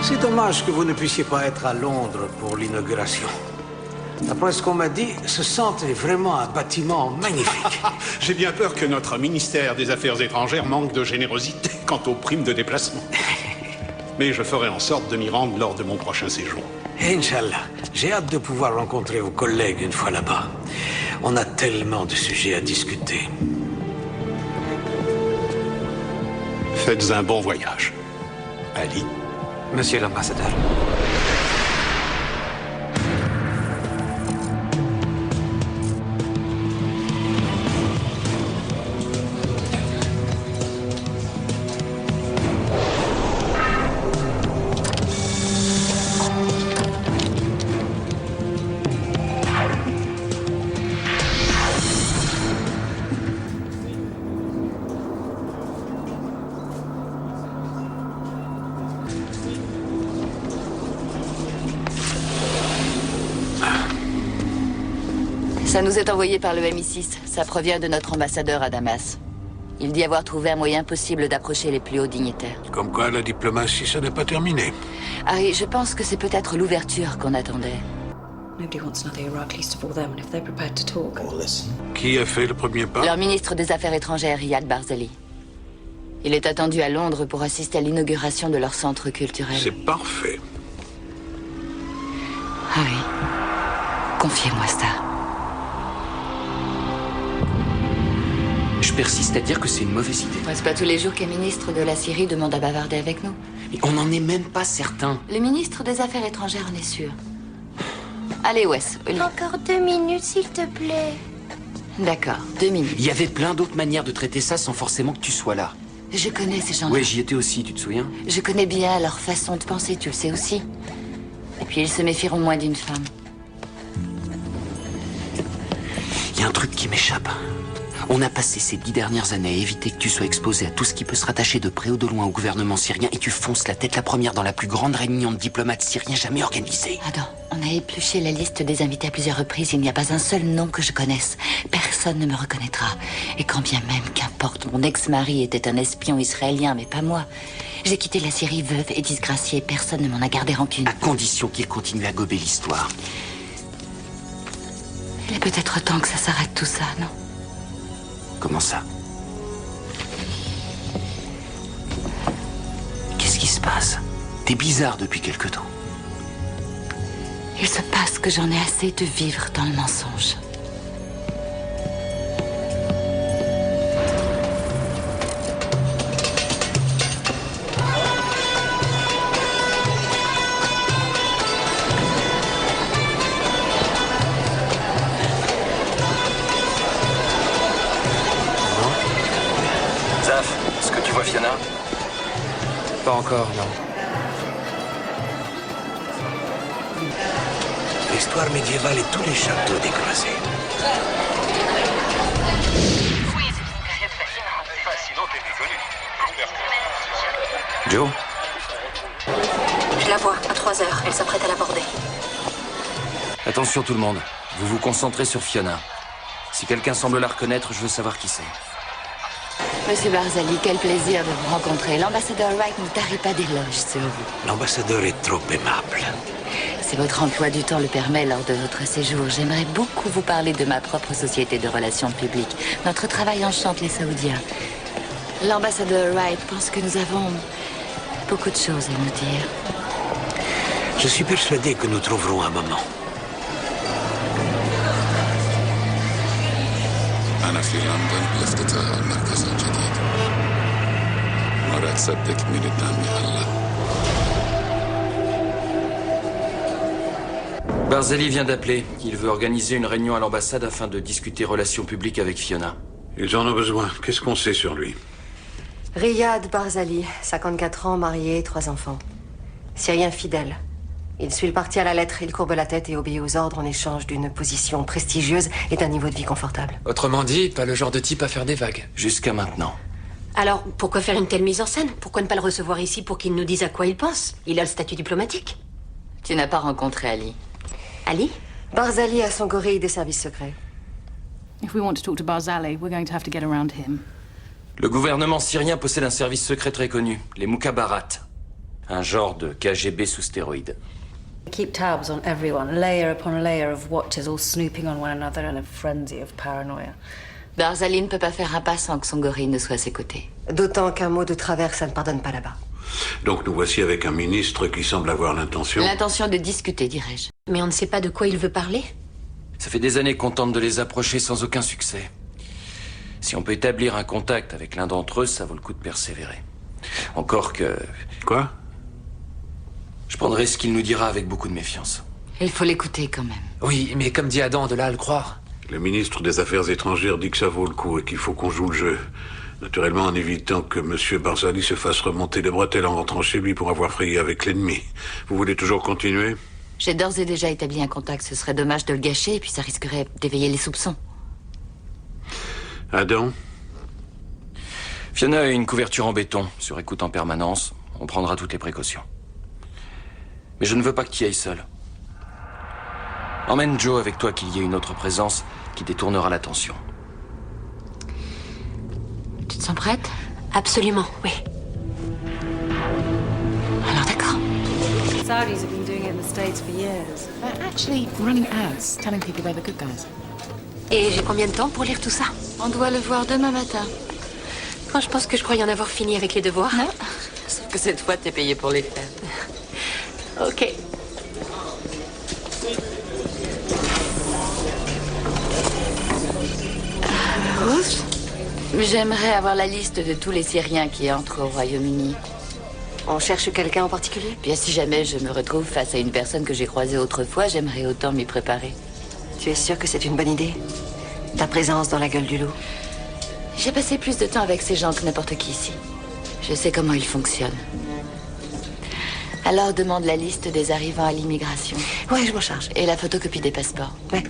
C'est dommage que vous ne puissiez pas être à Londres pour l'inauguration. D'après ce qu'on m'a dit, ce centre est vraiment un bâtiment magnifique. J'ai bien peur que notre ministère des Affaires étrangères manque de générosité quant aux primes de déplacement. Mais je ferai en sorte de m'y rendre lors de mon prochain séjour. Inch'Allah, j'ai hâte de pouvoir rencontrer vos collègues une fois là-bas. On a tellement de sujets à discuter. Faites un bon voyage. Ali. Monsieur l'ambassadeur. Ça nous est envoyé par le MI6. Ça provient de notre ambassadeur à Damas. Il dit avoir trouvé un moyen possible d'approcher les plus hauts dignitaires. Comme quoi, la diplomatie, ça n'est pas terminé. Harry, je pense que c'est peut-être l'ouverture qu'on attendait. Nobody wants another Iraq, least of all them, and if they're prepared to talk. Qui a fait le premier pas? Leur ministre des Affaires étrangères, Riyad Barzali. Il est attendu à Londres pour assister à l'inauguration de leur centre culturel. C'est parfait. Harry, confiez-moi ça. Je persiste à dire que c'est une mauvaise idée. Est-ce pas tous les jours qu'un ministre de la Syrie demande à bavarder avec nous? Mais on n'en est même pas certain. Le ministre des Affaires étrangères en est sûr. Allez, Wes, au lit. Encore 2 minutes, s'il te plaît. D'accord, 2 minutes. Il y avait plein d'autres manières de traiter ça sans forcément que tu sois là. Je connais ces gens-là. Ouais, j'y étais aussi, tu te souviens? Je connais bien leur façon de penser, tu le sais aussi. Et puis ils se méfieront moins d'une femme. Il y a un truc qui m'échappe. On a passé ces 10 dernières années à éviter que tu sois exposé à tout ce qui peut se rattacher de près ou de loin au gouvernement syrien et tu fonces la tête la première dans la plus grande réunion de diplomates syriens jamais organisée. Adam, on a épluché la liste des invités à plusieurs reprises. Il n'y a pas un seul nom que je connaisse. Personne ne me reconnaîtra. Et quand bien même, qu'importe, mon ex-mari était un espion israélien, mais pas moi. J'ai quitté la Syrie veuve et disgraciée. Personne ne m'en a gardé rancune. À condition qu'il continue à gober l'histoire. Il est peut-être temps que ça s'arrête tout ça, non? Comment ça? Qu'est-ce qui se passe? T'es bizarre depuis quelque temps. Il se passe que j'en ai assez de vivre dans le mensonge. Est-ce que tu vois Fiona? Pas encore, non. L'histoire médiévale et tous les châteaux déclassés. Joe? Je la vois, à 3 heures. Elle s'apprête à l'aborder. Attention tout le monde. Vous vous concentrez sur Fiona. Si quelqu'un semble la reconnaître, je veux savoir qui c'est. Monsieur Barzali, quel plaisir de vous rencontrer. L'ambassadeur Wright ne tarit pas d'éloges sur vous. L'ambassadeur est trop aimable. Si votre emploi du temps le permet lors de votre séjour, j'aimerais beaucoup vous parler de ma propre société de relations publiques. Notre travail enchante les Saoudiens. L'ambassadeur Wright pense que nous avons beaucoup de choses à nous dire. Je suis persuadé que nous trouverons un moment. أنا في لندن لافتتاح المركز الجديد. مرة تصدق مين قدامي هلا؟ Barzali vient d'appeler. Il veut organiser une réunion à l'ambassade afin de discuter relations publiques avec Fiona. Ils en ont besoin. Qu'est-ce qu'on sait sur lui? Riyad Barzali, 54 ans, marié, 3 enfants. Syrien fidèle. Il suit le parti à la lettre, il courbe la tête et obéit aux ordres en échange d'une position prestigieuse et d'un niveau de vie confortable. Autrement dit, pas le genre de type à faire des vagues. Jusqu'à maintenant. Alors, pourquoi faire une telle mise en scène? Pourquoi ne pas le recevoir ici pour qu'il nous dise à quoi il pense? Il a le statut diplomatique. Tu n'as pas rencontré Ali? Ali? Barzali a son gorille des services secrets. If we want to talk to Barzali, we're going to have to get around him. Le gouvernement syrien possède un service secret très connu, les Mukhabarat. Un genre de KGB sous stéroïdes. Keep tabs on everyone, layer upon layer of watchers all snooping on one another in a frenzy of paranoia. Barzali ne peut pas faire un pas sans que son gorille ne soit à ses côtés. D'autant qu'un mot de travers, ça ne pardonne pas là-bas. Donc nous voici avec un ministre qui semble avoir l'intention... L'intention de discuter, dirais-je. Mais on ne sait pas de quoi il veut parler. Ça fait des années qu'on tente de les approcher sans aucun succès. Si on peut établir un contact avec l'un d'entre eux, ça vaut le coup de persévérer. Encore que... Quoi? Je prendrai ce qu'il nous dira avec beaucoup de méfiance. Il faut l'écouter quand même. Oui, mais comme dit Adam, de là à le croire. Le ministre des Affaires étrangères dit que ça vaut le coup et qu'il faut qu'on joue le jeu. Naturellement en évitant que M. Barzali se fasse remonter les bretelles en rentrant chez lui pour avoir frayé avec l'ennemi. Vous voulez toujours continuer? J'ai d'ores et déjà établi un contact. Ce serait dommage de le gâcher et puis ça risquerait d'éveiller les soupçons. Adam? Fiona a une couverture en béton, sur écoute en permanence. On prendra toutes les précautions. Mais je ne veux pas que tu y ailles seul. Emmène Joe avec toi qu'il y ait une autre présence qui détournera l'attention. Tu te sens prête? Absolument, oui. Alors d'accord. Saudis have been doing it in the States for years. They're actually running ads, telling people they're the good guys. Et j'ai combien de temps pour lire tout ça? On doit le voir demain matin. Quand je pense que je croyais en avoir fini avec les devoirs. Non. Sauf que cette fois, t'es payé pour les faire. Ok. J'aimerais avoir la liste de tous les Syriens qui entrent au Royaume-Uni. On cherche quelqu'un en particulier? Bien, si jamais je me retrouve face à une personne que j'ai croisée autrefois, j'aimerais autant m'y préparer. Tu es sûr que c'est une bonne idée? Ta présence dans la gueule du loup? J'ai passé plus de temps avec ces gens que n'importe qui ici. Je sais comment ils fonctionnent. Alors demande la liste des arrivants à l'immigration. Ouais, je m'en charge. Et la photocopie des passeports. Ouais.